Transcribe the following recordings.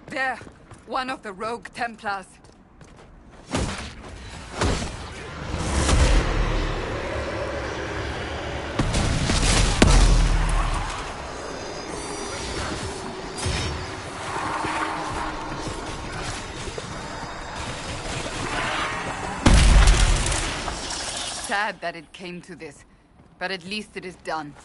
There! One of the rogue Templars. Sad that it came to this, but at least it is done.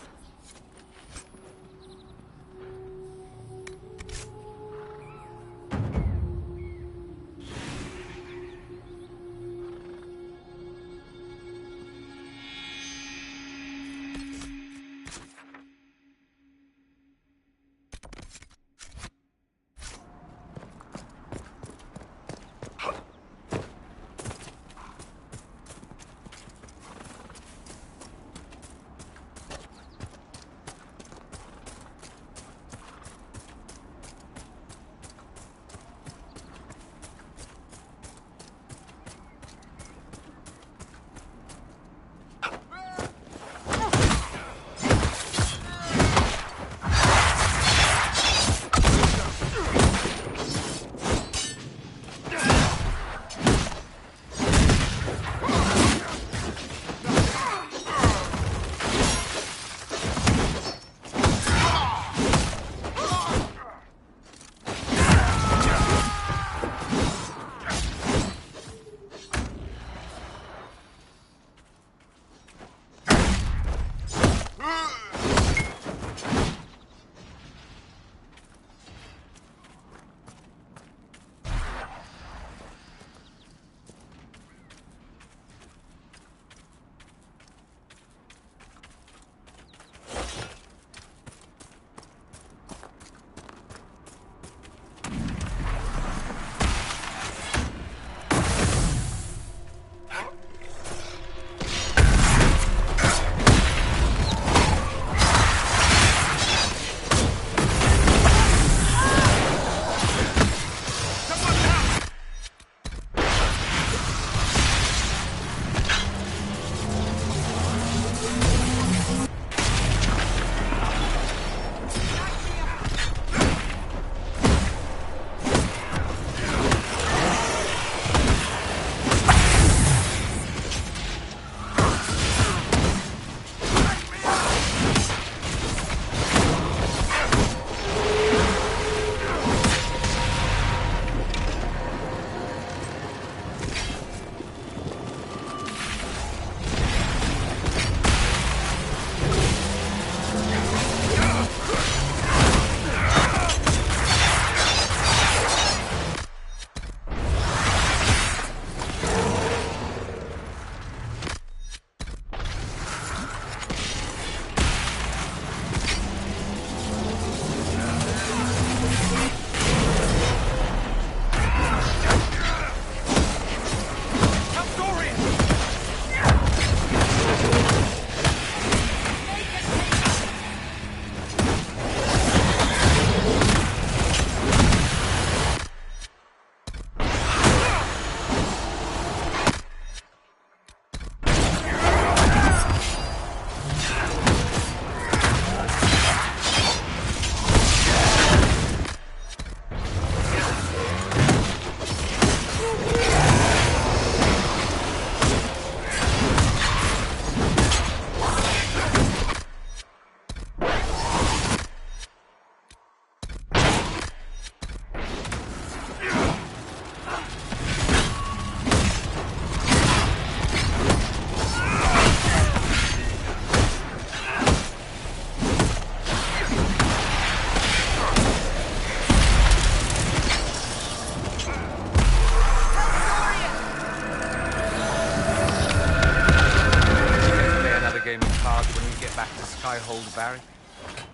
cards when we get back to Skyhold Barry?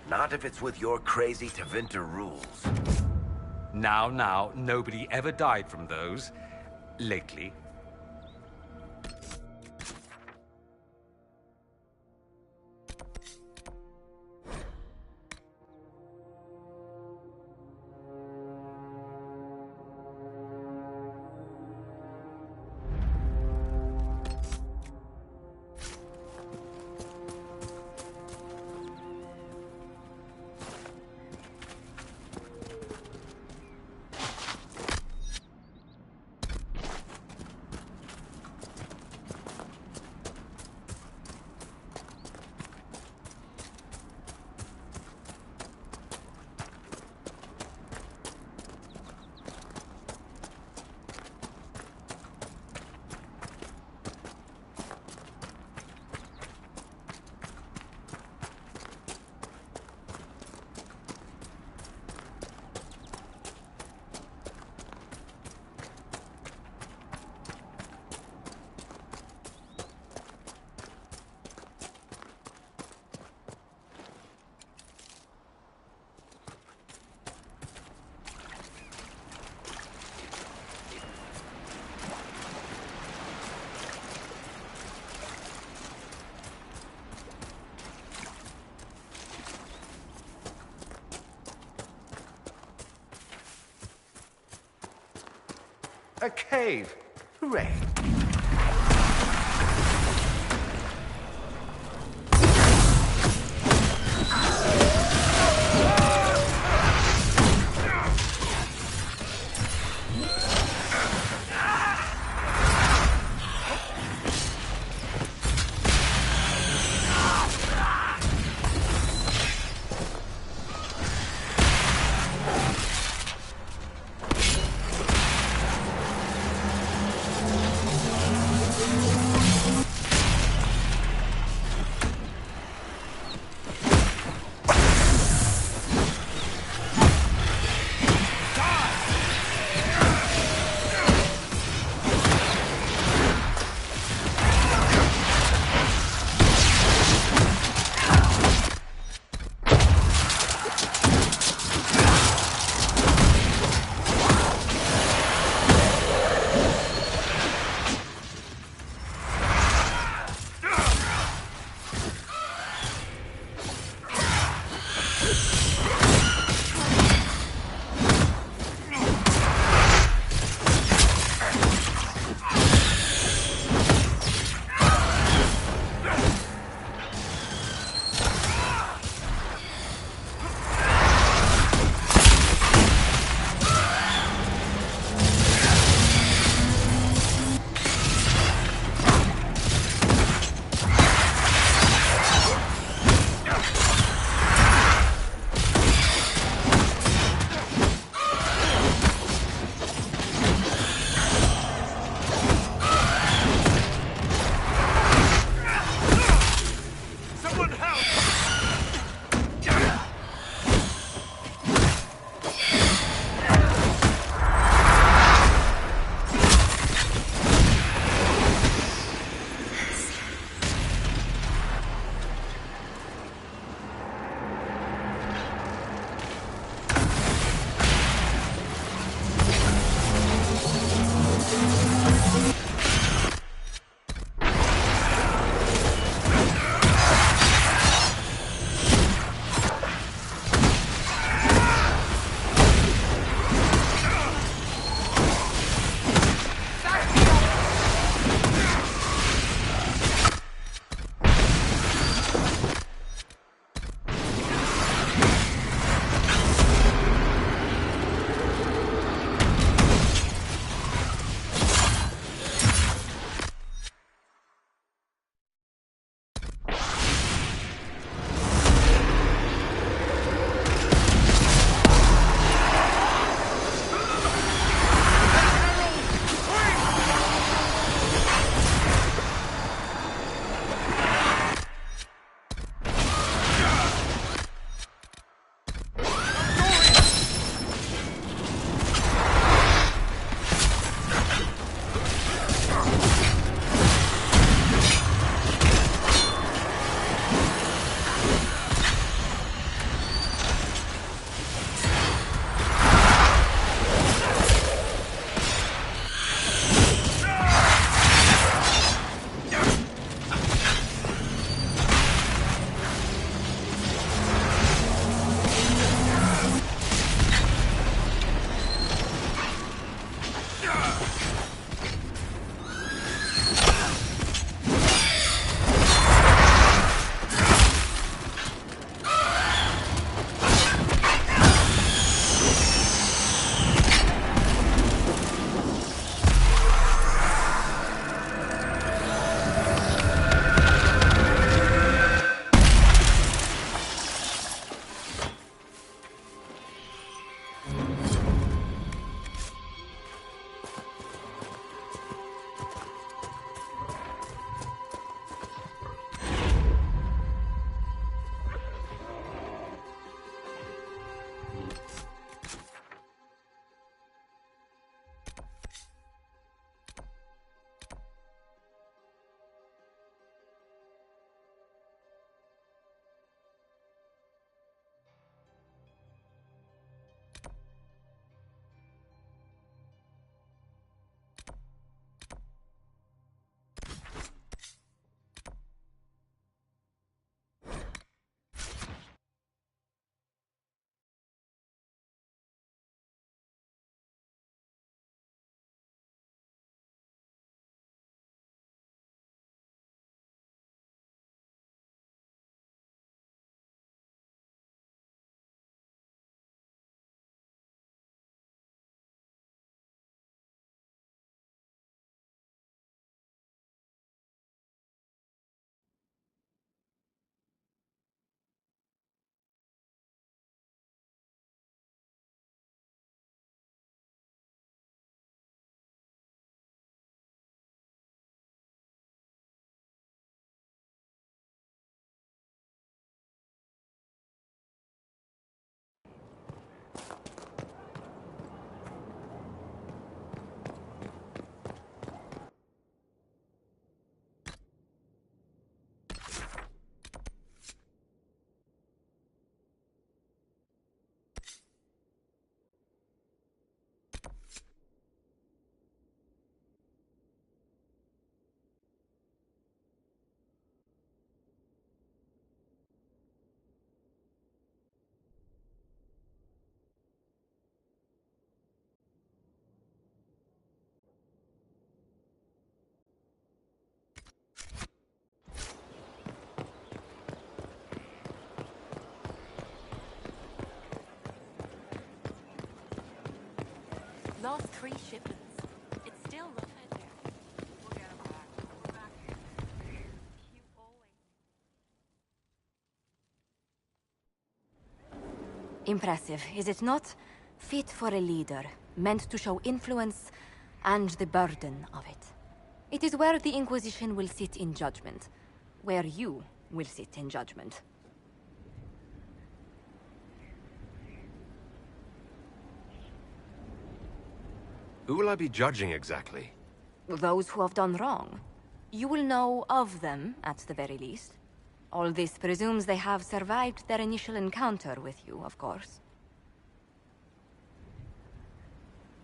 Not if it's with your crazy Tevinter rules. Now, nobody ever died from those. Lately. A cave. Hooray. lost 3 shipments. It's still located there. We'll get 'em back. We're back here. You always... Impressive, is it not? Fit for a leader, meant to show influence and the burden of it. It is where the Inquisition will sit in judgment. Where you will sit in judgment. Who will I be judging exactly? Those who have done wrong. You will know of them, at the very least. All this presumes they have survived their initial encounter with you, of course.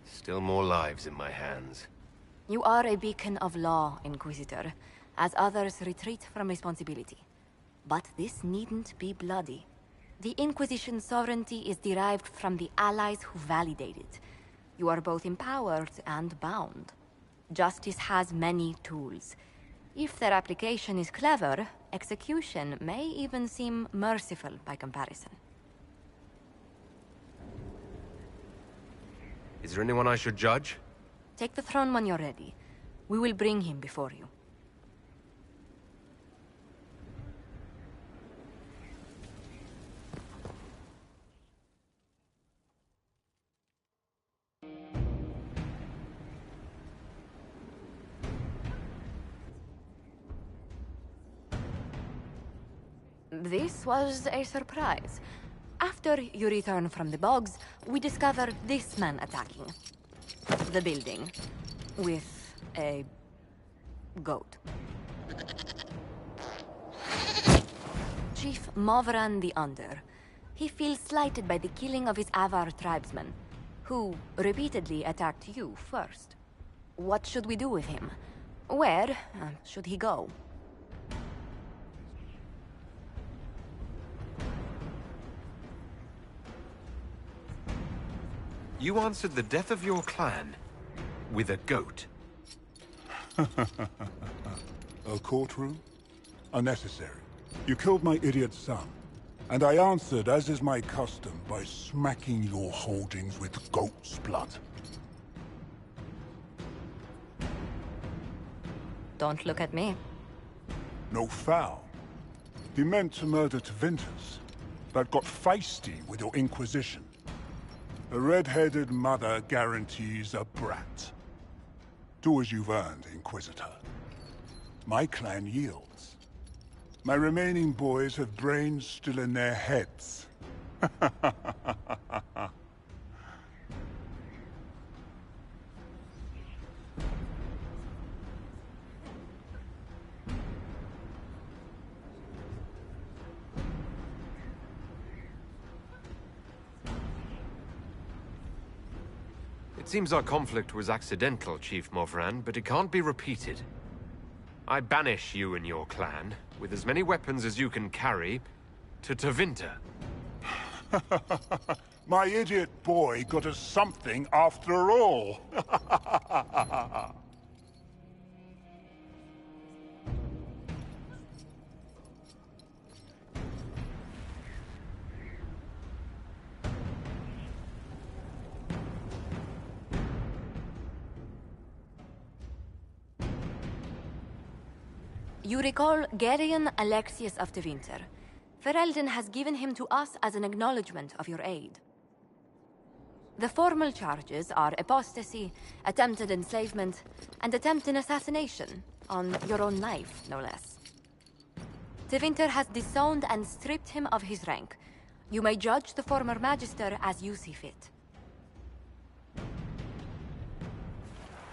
Still more lives in my hands. You are a beacon of law, Inquisitor, as others retreat from responsibility. But this needn't be bloody. The Inquisition's sovereignty is derived from the allies who validate it. You are both empowered and bound. Justice has many tools. If their application is clever, execution may even seem merciful by comparison. Is there anyone I should judge? Take the throne when you're ready. We will bring him before you. This was a surprise. After you return from the bogs, we discovered this man attacking the building with a goat. Chief Movran the Under. He feels slighted by the killing of his Avar tribesmen, who repeatedly attacked you first. What should we do with him? Where should he go? You answered the death of your clan with a goat. A courtroom? Unnecessary. You killed my idiot son, and I answered, as is my custom, by smacking your holdings with goat's blood. Don't look at me. No foul. He meant to murder Tevinters, but got feisty with your Inquisition. A red-headed mother guarantees a brat. Do as you've earned, Inquisitor. My clan yields. My remaining boys have brains still in their heads. It seems our conflict was accidental, Chief Movran, but it can't be repeated. I banish you and your clan, with as many weapons as you can carry, to Tevinter. My idiot boy got us something after all. You recall Gerion Alexius of Tevinter. Ferelden has given him to us as an acknowledgement of your aid. The formal charges are apostasy, attempted enslavement, and attempted assassination, on your own life, no less. Tevinter has disowned and stripped him of his rank. You may judge the former Magister as you see fit.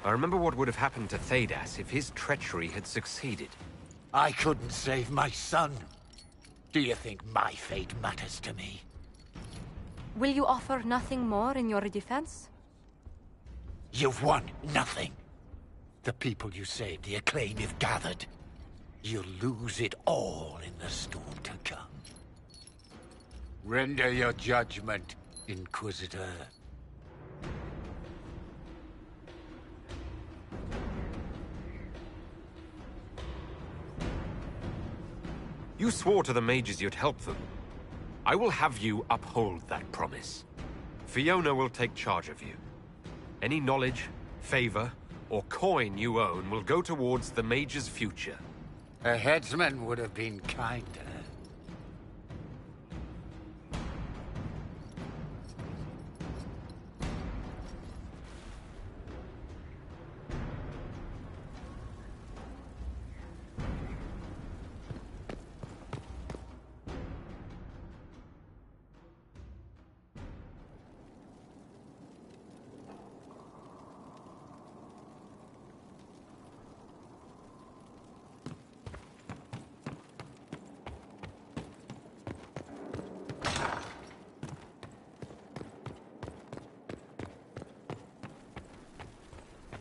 I remember what would have happened to Thedas if his treachery had succeeded. I couldn't save my son. Do you think my fate matters to me? Will you offer nothing more in your defense? You've won nothing. The people you saved, the acclaim you've gathered. You'll lose it all in the storm to come. Render your judgment, Inquisitor. You swore to the mages you'd help them. I will have you uphold that promise. Fiona will take charge of you. Any knowledge, favor, or coin you own will go towards the Mage's future. A headsman would have been kinder.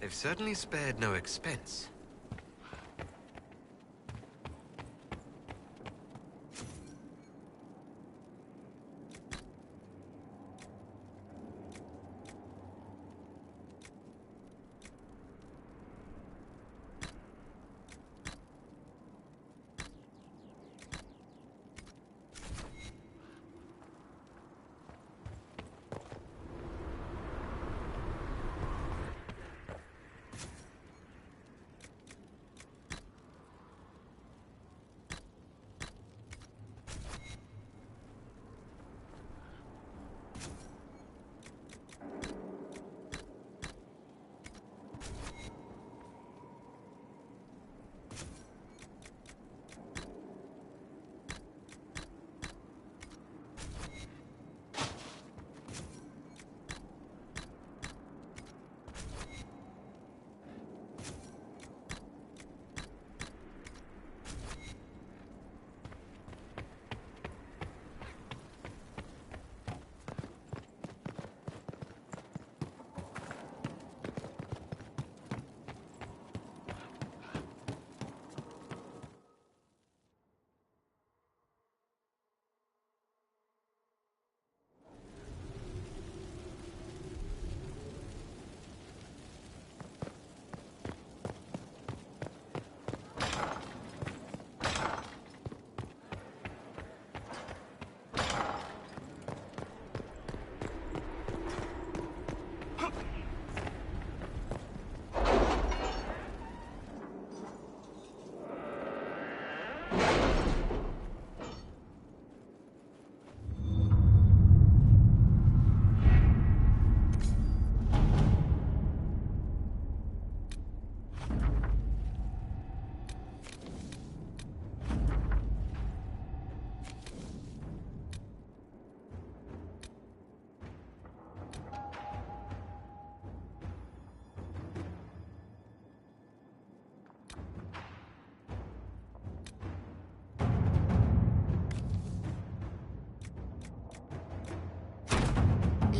They've certainly spared no expense.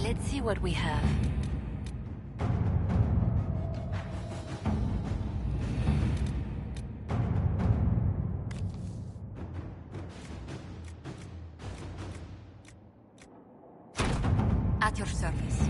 Let's see what we have. At your service.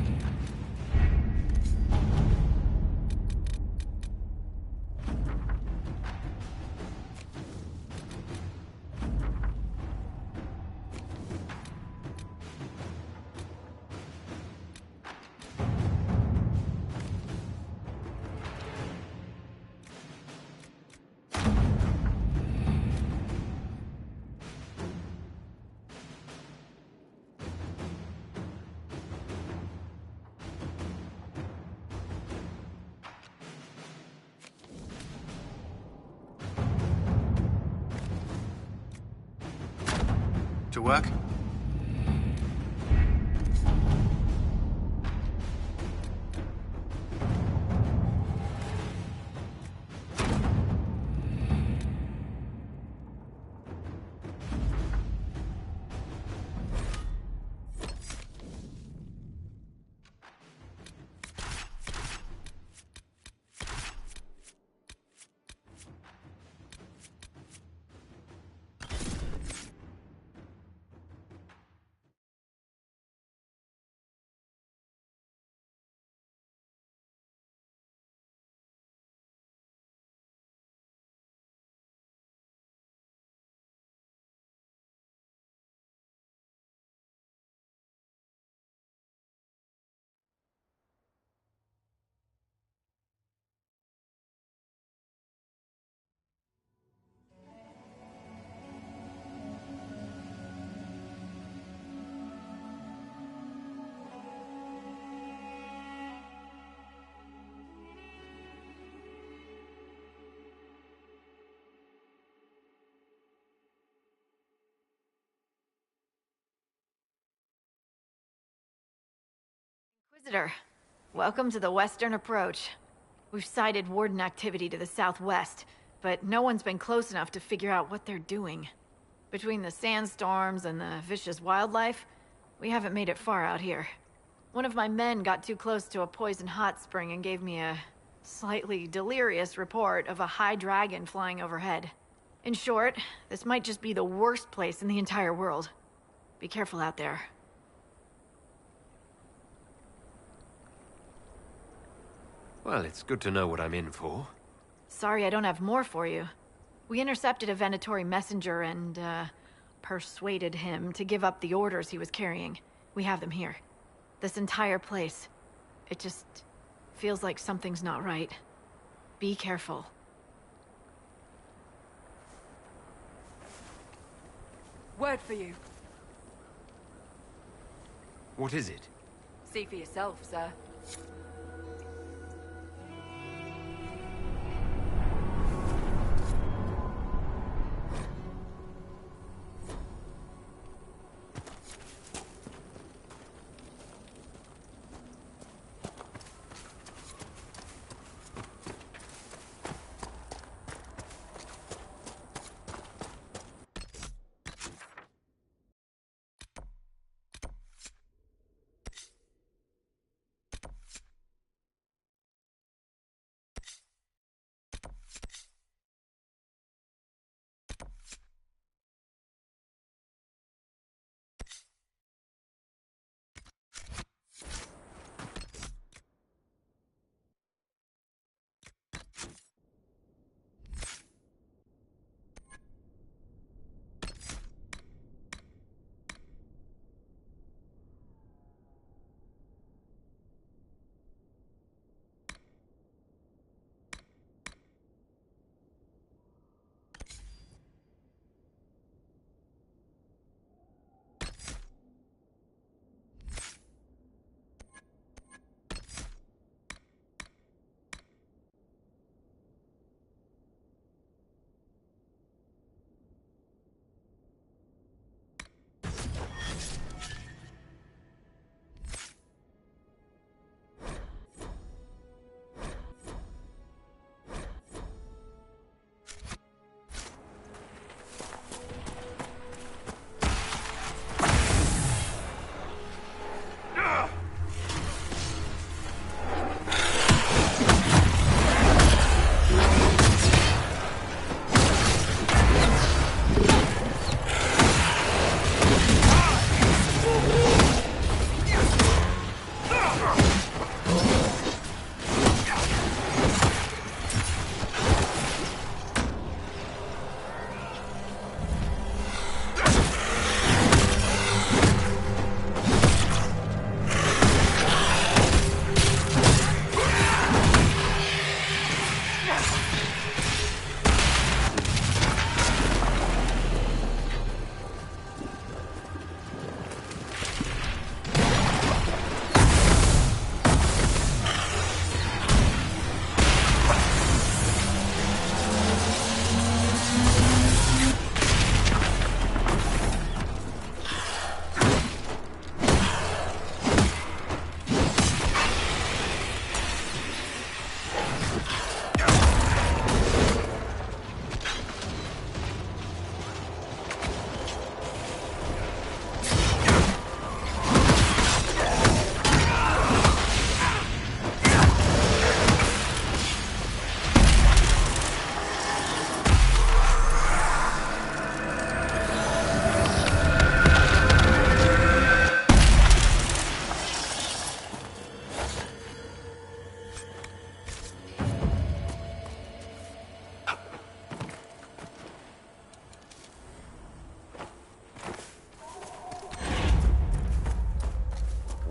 To work? Visitor, welcome to the Western Approach. We've sighted Warden activity to the southwest, but no one's been close enough to figure out what they're doing. Between the sandstorms and the vicious wildlife, we haven't made it far out here. One of my men got too close to a poison hot spring and gave me a slightly delirious report of a high dragon flying overhead. In short, this might just be the worst place in the entire world. Be careful out there. Well, it's good to know what I'm in for. Sorry I don't have more for you. We intercepted a Venatori messenger and, persuaded him to give up the orders he was carrying. We have them here. This entire place. It just feels like something's not right. Be careful. Word for you. What is it? See for yourself, sir.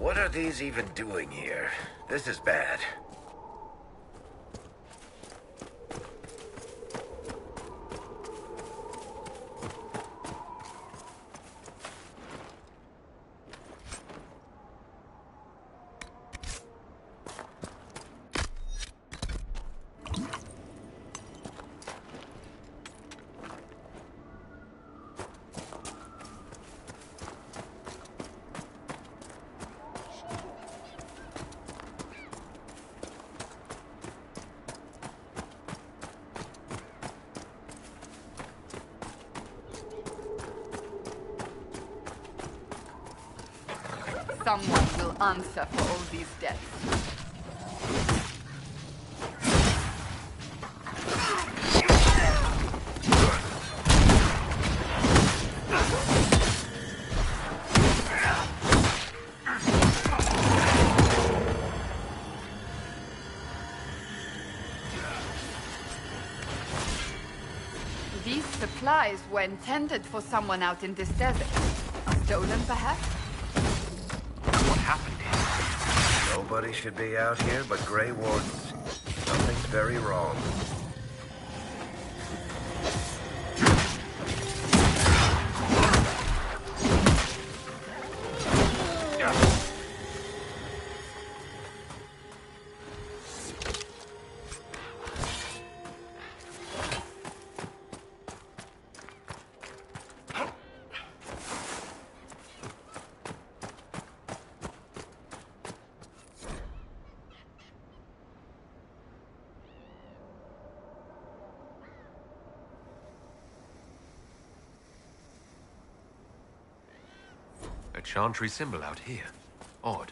What are these even doing here? This is bad. Someone will answer for all these deaths. These supplies were intended for someone out in this desert. Stolen, perhaps? What happened here? Nobody should be out here but Grey Wardens. Something's very wrong. A chantry symbol out here. Odd.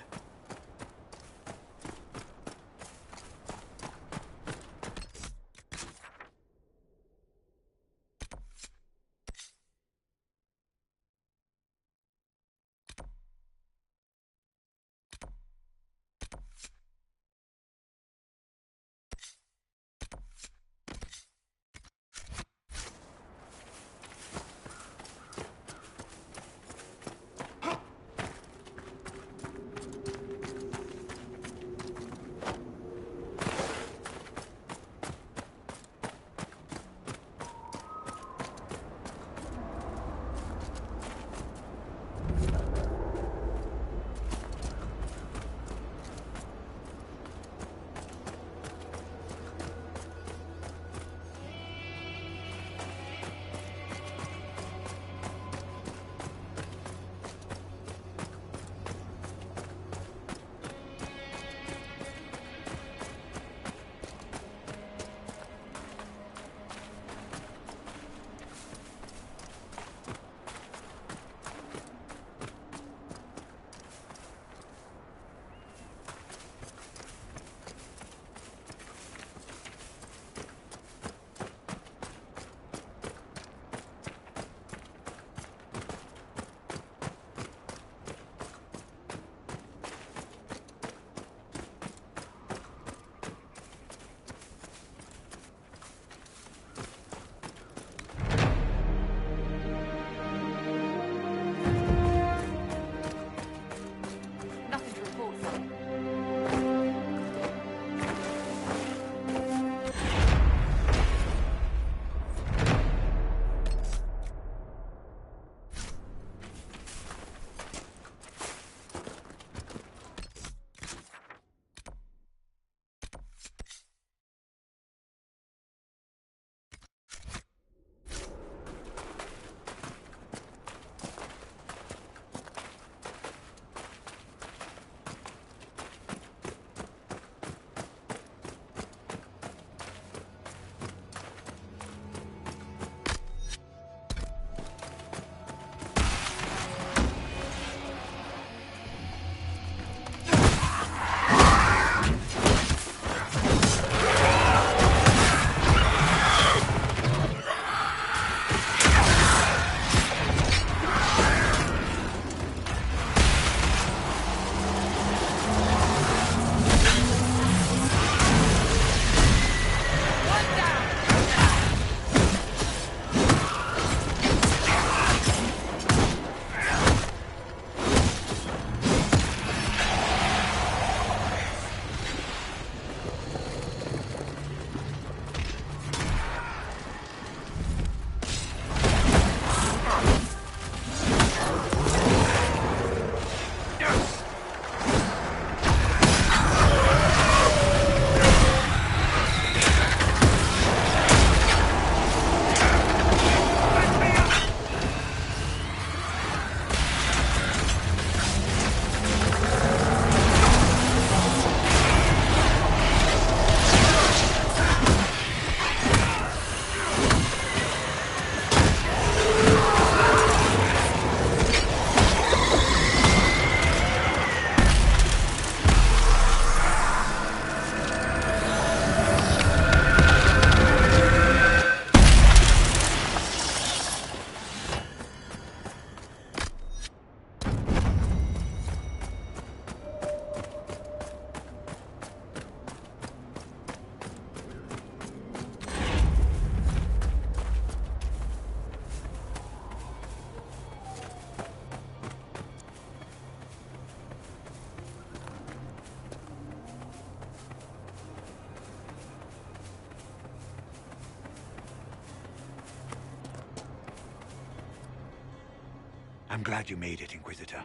I'm glad you made it, Inquisitor.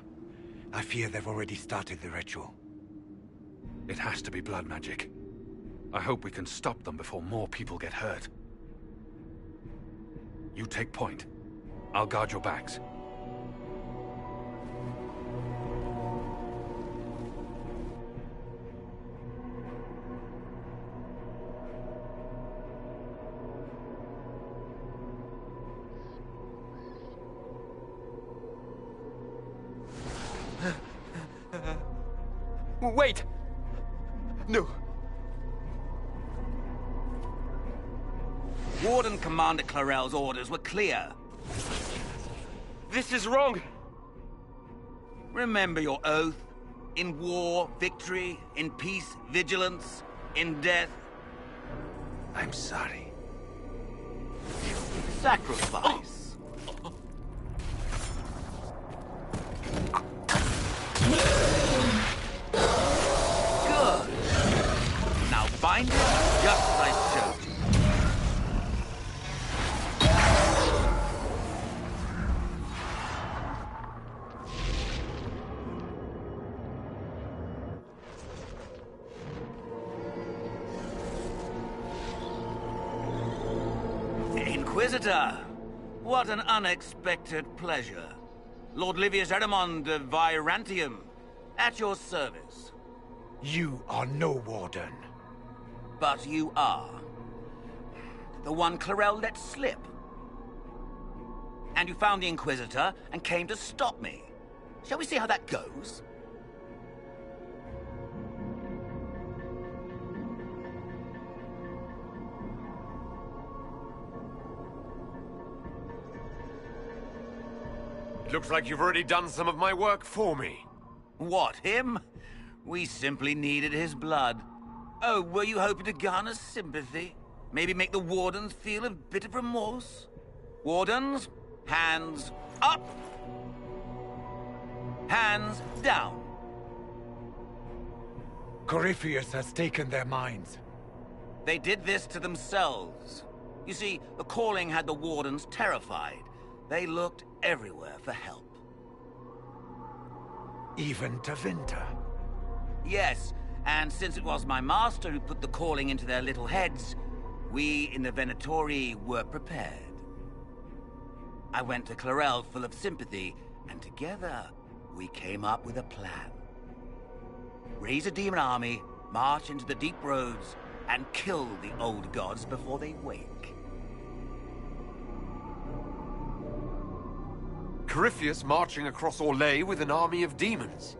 I fear they've already started the ritual. It has to be blood magic. I hope we can stop them before more people get hurt. You take point. I'll guard your backs. Wait! No. Warden Commander Clarel's orders were clear. This is wrong! Remember your oath. In war, victory. In peace, vigilance. In death, I'm sorry. sacrifice. Good. Now bind it just as I showed you. Inquisitor, what an unexpected pleasure. Lord Livius Erimond of Virantium, at your service. You are no warden. But you are. The one Clarel let slip. And you found the Inquisitor and came to stop me. Shall we see how that goes? Looks like you've already done some of my work for me. What, him? We simply needed his blood. Oh, were you hoping to garner sympathy? Maybe make the Wardens feel a bit of remorse? Wardens, hands up! Hands down. Corypheus has taken their minds. They did this to themselves. You see, the calling had the Wardens terrified. They looked everywhere for help. Even to Vinter. Yes, and since it was my master who put the calling into their little heads, we in the Venatori were prepared. I went to Clarel full of sympathy, and together we came up with a plan. Raise a demon army, march into the deep roads, and kill the old gods before they wake. Corypheus marching across Orlais with an army of demons.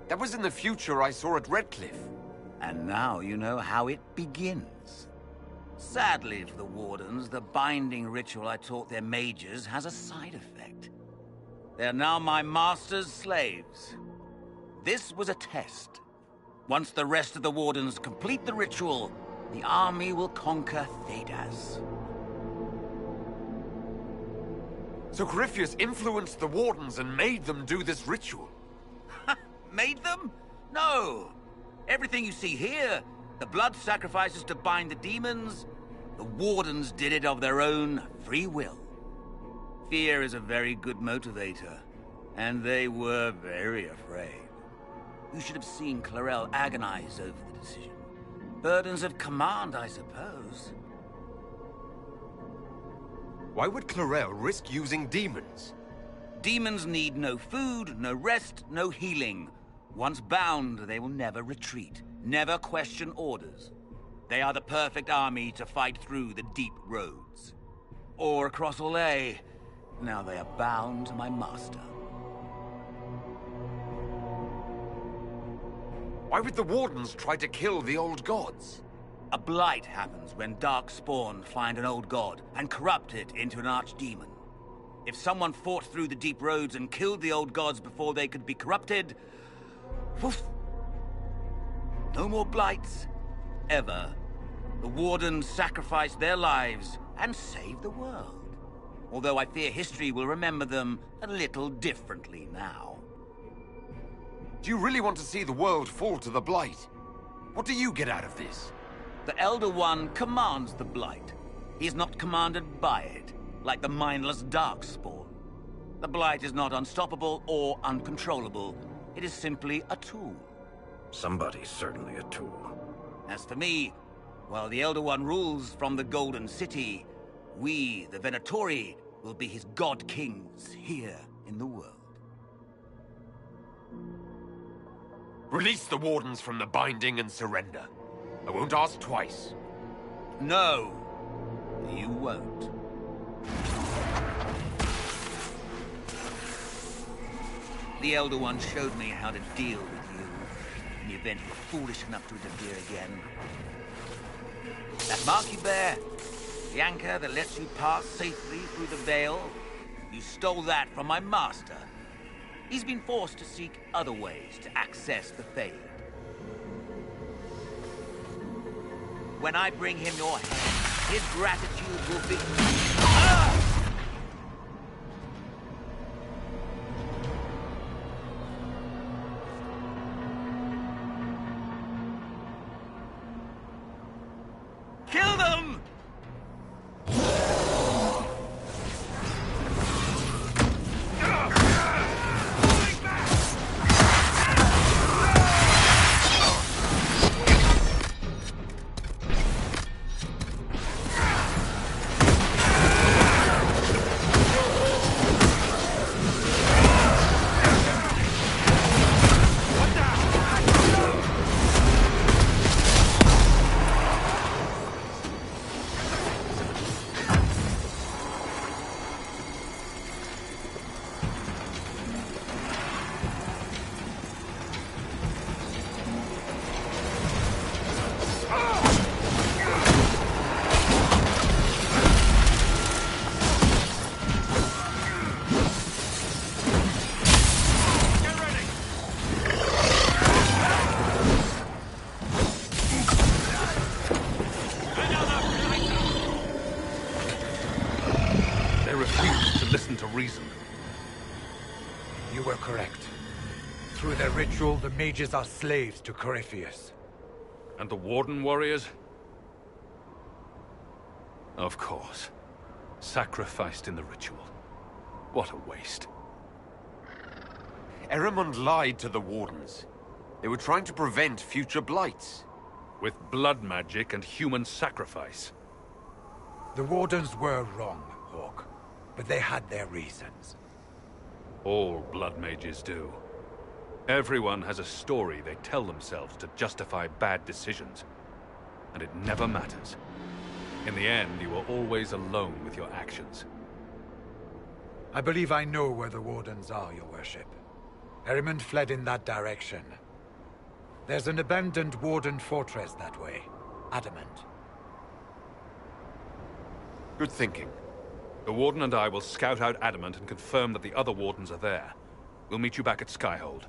That was in the future I saw at Redcliffe. And now you know how it begins. Sadly for the Wardens, the binding ritual I taught their mages has a side effect. They're now my master's slaves. This was a test. Once the rest of the Wardens complete the ritual, the army will conquer Thedas. So Corypheus influenced the Wardens and made them do this ritual? Made them? No! Everything you see here, the blood sacrifices to bind the demons, the Wardens did it of their own free will. Fear is a very good motivator, and they were very afraid. You should have seen Clarel agonize over the decision. Burdens of command, I suppose. Why would Clarel risk using demons? Demons need no food, no rest, no healing. Once bound, they will never retreat, never question orders. They are the perfect army to fight through the deep roads. Or across Orlais. Now they are bound to my master. Why would the Wardens try to kill the old gods? A blight happens when dark spawn find an old god and corrupt it into an archdemon. If someone fought through the deep roads and killed the old gods before they could be corrupted, woof, no more blights, ever. The Wardens sacrificed their lives and saved the world. Although I fear history will remember them a little differently now. Do you really want to see the world fall to the Blight? What do you get out of this? The Elder One commands the Blight. He is not commanded by it, like the mindless Darkspawn. The Blight is not unstoppable or uncontrollable. It is simply a tool. Somebody's certainly a tool. As for me, while the Elder One rules from the Golden City, we, the Venatori, will be his god kings here in the world. Release the Wardens from the binding and surrender. I won't ask twice. No, you won't. The Elder One showed me how to deal with you in the event you were foolish enough to interfere again. That mark you bear, the anchor that lets you pass safely through the veil, you stole that from my master. He's been forced to seek other ways to access the Fade. When I bring him your hand, his gratitude will be... Ah! Kill them! You were correct. Through their ritual, the mages are slaves to Corypheus. And the Warden warriors? Of course. Sacrificed in the ritual. What a waste. Eramund lied to the Wardens. They were trying to prevent future blights. With blood magic and human sacrifice. The Wardens were wrong, Hawk. But they had their reasons. All blood mages do. Everyone has a story they tell themselves to justify bad decisions. And it never matters. In the end, you are always alone with your actions. I believe I know where the Wardens are, Your Worship. Eramund fled in that direction. There's an abandoned Warden fortress that way. Adamant. Good thinking. The Warden and I will scout out Adamant and confirm that the other Wardens are there. We'll meet you back at Skyhold.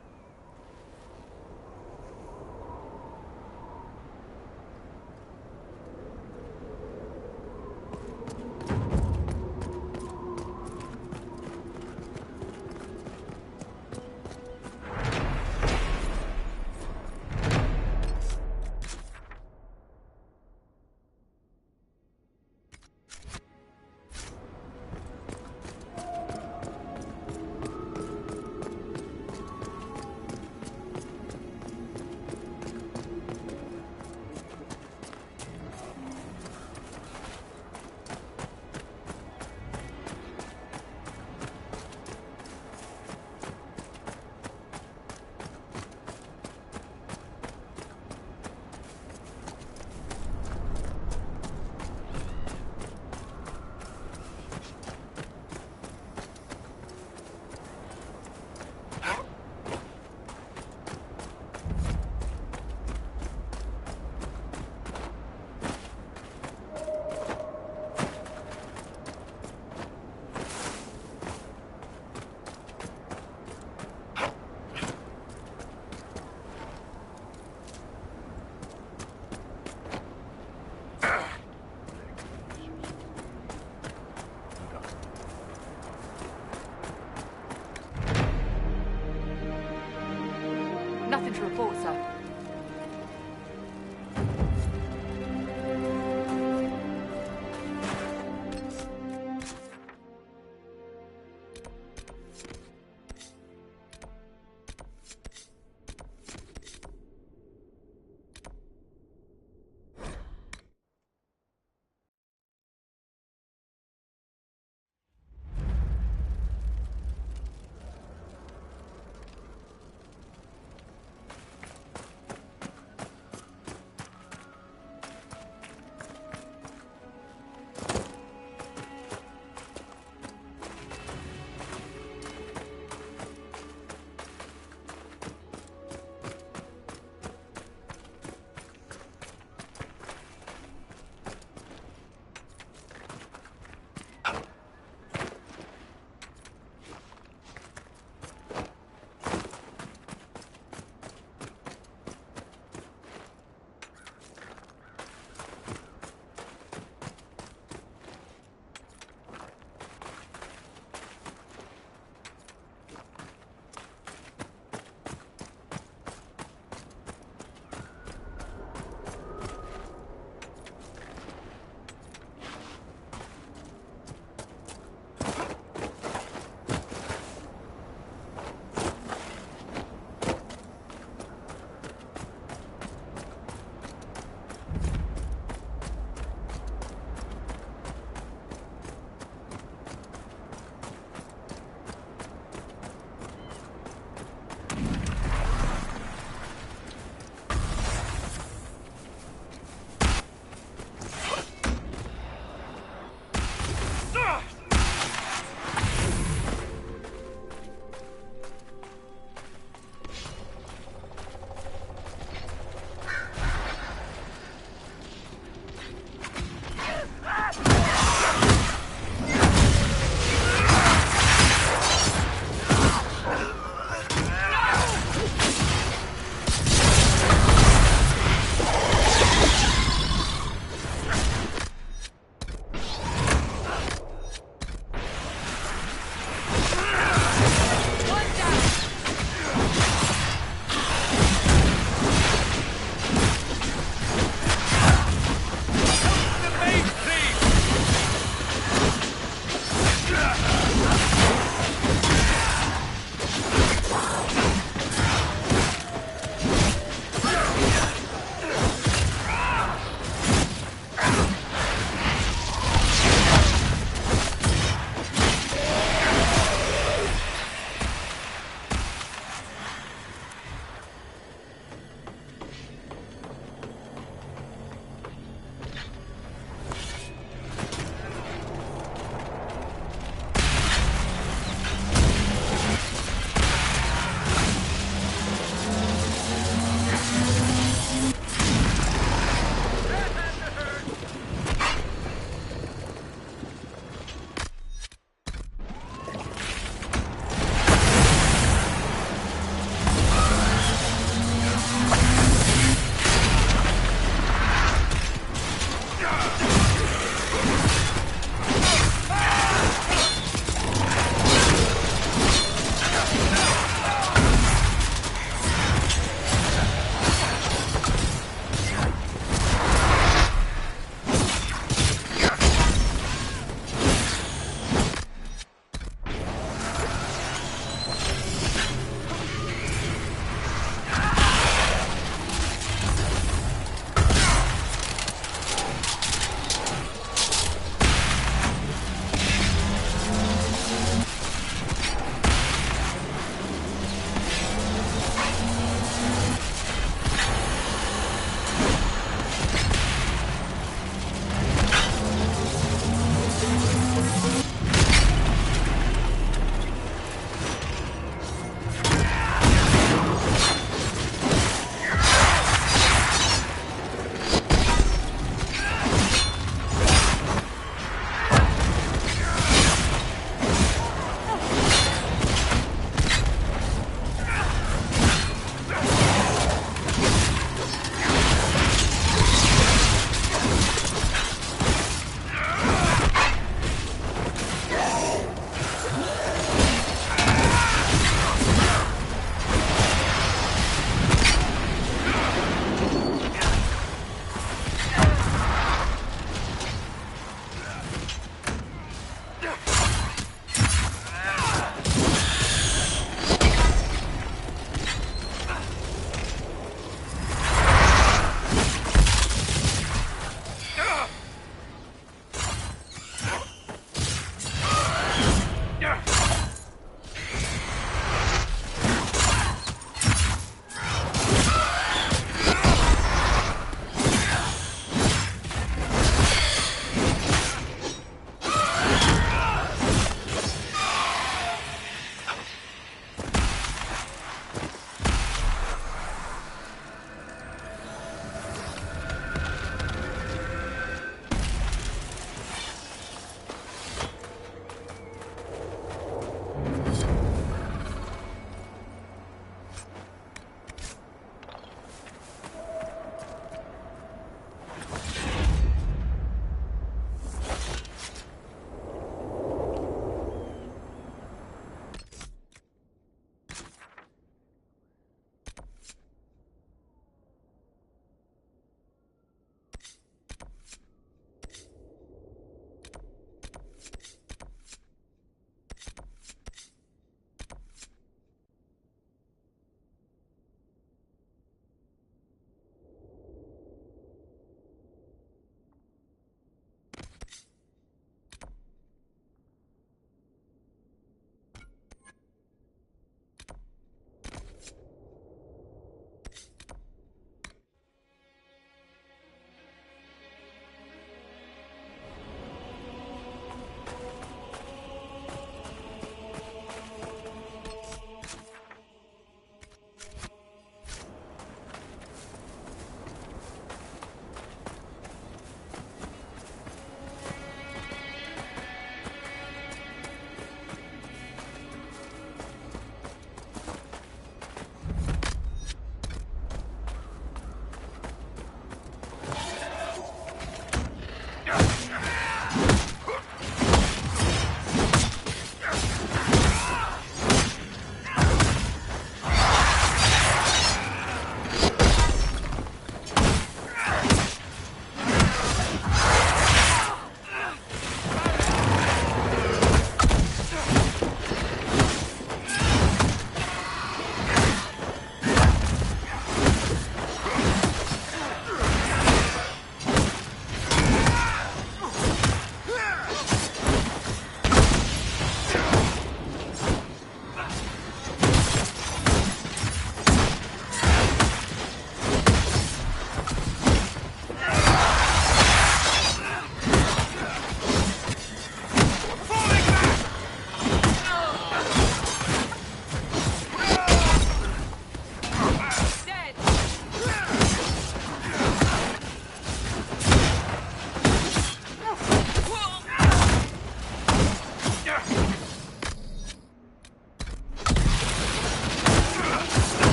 Nothing to report, sir.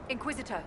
Inquisitor.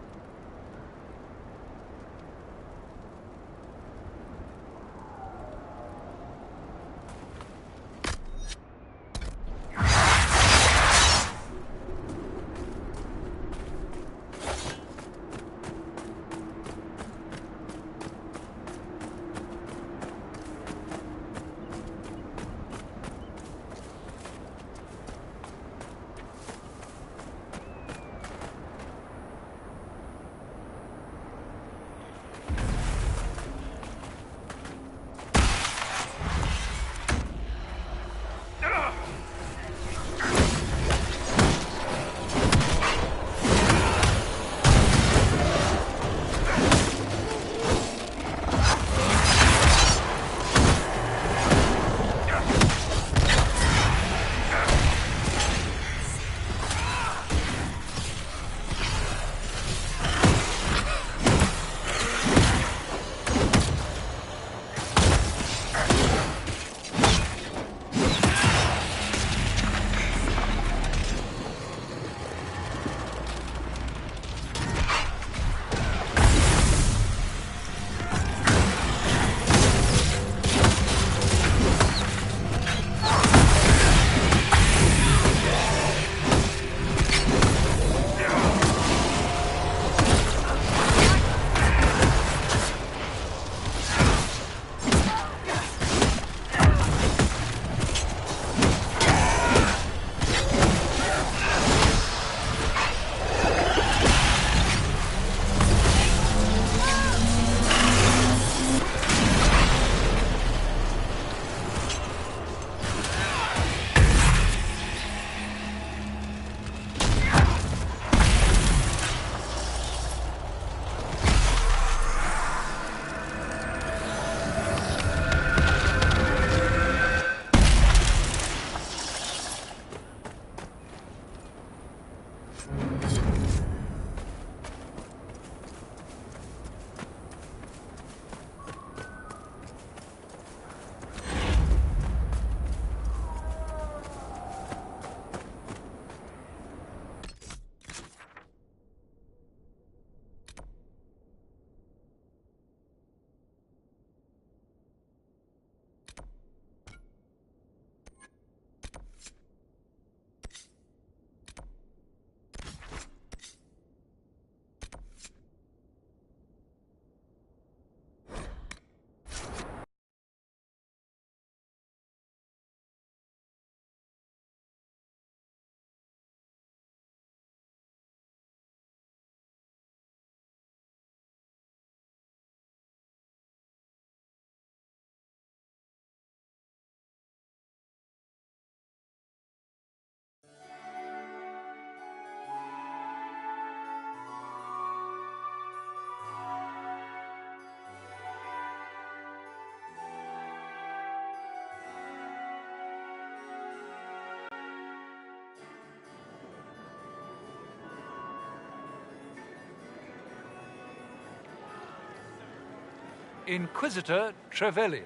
Inquisitor Trevelyan.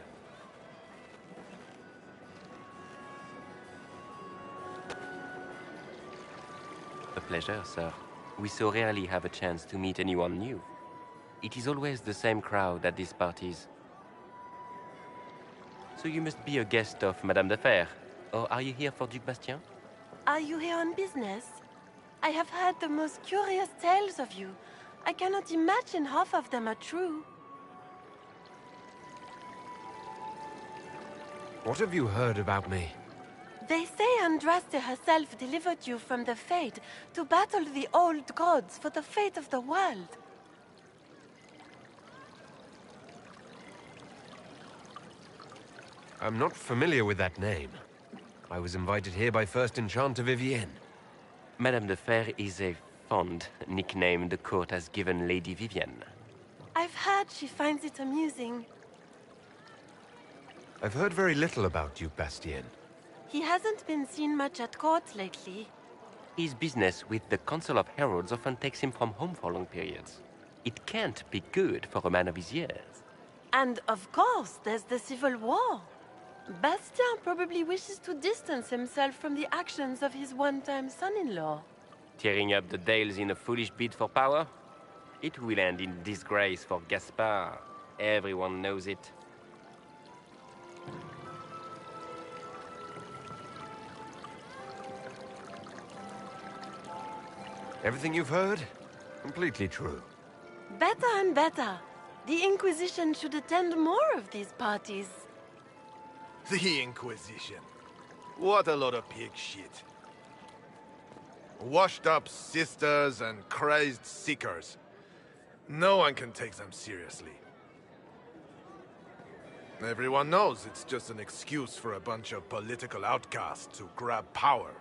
A pleasure, sir. We so rarely have a chance to meet anyone new. It is always the same crowd at these parties. So you must be a guest of Madame de Fer, or are you here for Duc Bastien? Are you here on business? I have heard the most curious tales of you. I cannot imagine half of them are true. What have you heard about me? They say Andraste herself delivered you from the Fate to battle the old gods for the fate of the world. I'm not familiar with that name. I was invited here by First Enchanter Vivienne. Madame de Fer is a fond nickname the court has given Lady Vivienne. I've heard she finds it amusing. I've heard very little about Duc Bastien. He hasn't been seen much at court lately. His business with the Council of Heralds often takes him from home for long periods. It can't be good for a man of his years. And of course, there's the Civil War. Bastien probably wishes to distance himself from the actions of his one-time son-in-law. Tearing up the Dales in a foolish bid for power? It will end in disgrace for Gaspard. Everyone knows it. Everything you've heard? Completely true. Better and better. The Inquisition should attend more of these parties. The Inquisition. What a lot of pig shit. Washed-up sisters and crazed seekers. No one can take them seriously. Everyone knows it's just an excuse for a bunch of political outcasts to grab power.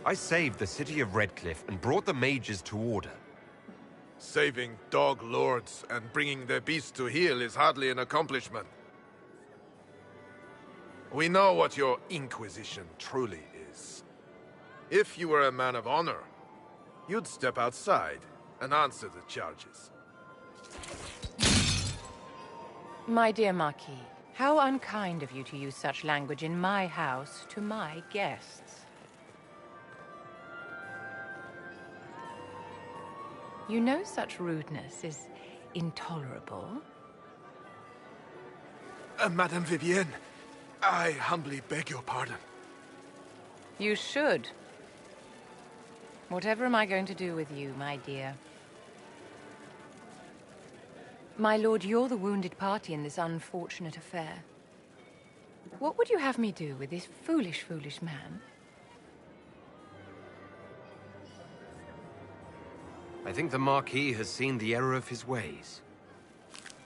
I saved the city of Redcliffe and brought the mages to order. Saving dog lords and bringing their beasts to heel is hardly an accomplishment. We know what your Inquisition truly is. If you were a man of honor, you'd step outside and answer the charges. My dear Marquis, how unkind of you to use such language in my house to my guests. You know such rudeness is intolerable. Madame Vivienne, I humbly beg your pardon. You should. Whatever am I going to do with you, my dear? My lord, you're the wounded party in this unfortunate affair. What would you have me do with this foolish, foolish man? I think the Marquis has seen the error of his ways.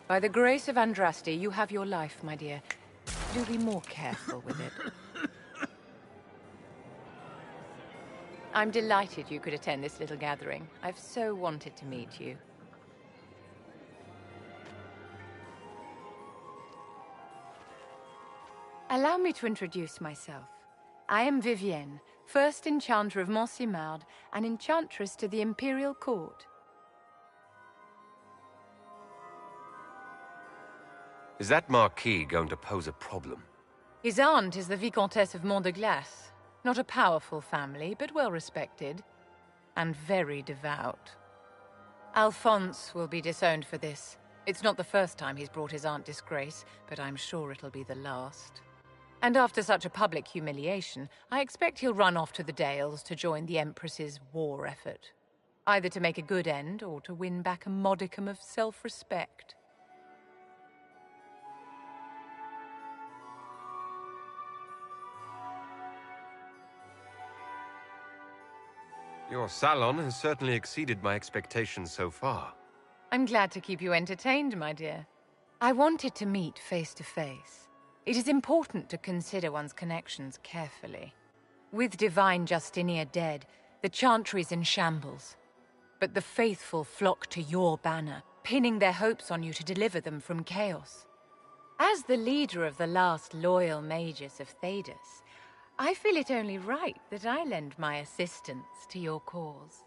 By the grace of Andraste, you have your life, my dear. Do be more careful with it. I'm delighted you could attend this little gathering. I've so wanted to meet you. Allow me to introduce myself. I am Vivienne, first Enchanter of Montsimard and Enchantress to the Imperial Court. Is that Marquis going to pose a problem? His aunt is the Vicomtesse of Mont de Glace. Not a powerful family, but well respected. And very devout. Alphonse will be disowned for this. It's not the first time he's brought his aunt disgrace, but I'm sure it'll be the last. And after such a public humiliation, I expect he'll run off to the Dales to join the Empress's war effort. Either to make a good end, or to win back a modicum of self-respect. Your salon has certainly exceeded my expectations so far. I'm glad to keep you entertained, my dear. I wanted to meet face to face. It is important to consider one's connections carefully. With Divine Justinia dead, the Chantry's in shambles. But the faithful flock to your banner, pinning their hopes on you to deliver them from chaos. As the leader of the last loyal mages of Thedas, I feel it only right that I lend my assistance to your cause.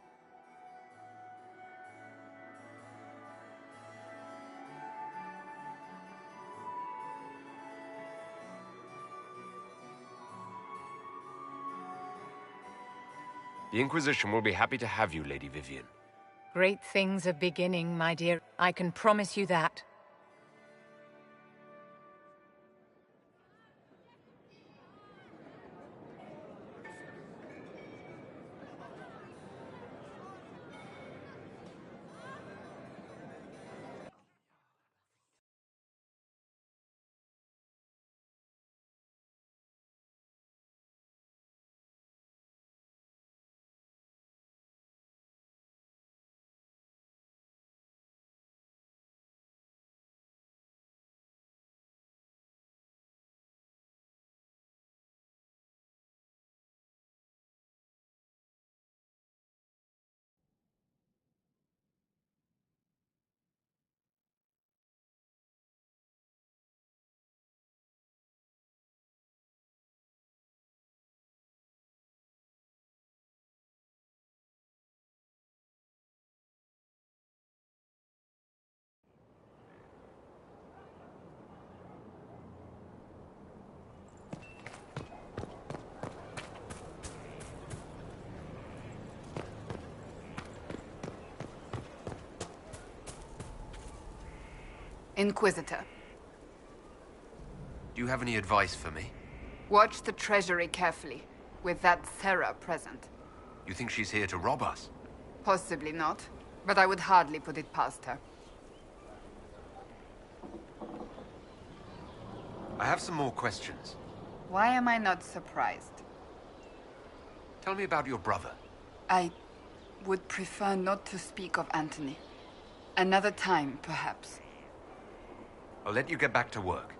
The Inquisition will be happy to have you, Lady Vivienne. Great things are beginning, my dear. I can promise you that. Inquisitor. Do you have any advice for me? Watch the treasury carefully, with that Sarah present. You think she's here to rob us? Possibly not, but I would hardly put it past her. I have some more questions. Why am I not surprised? Tell me about your brother. I would prefer not to speak of Anthony. Another time, perhaps. I'll let you get back to work.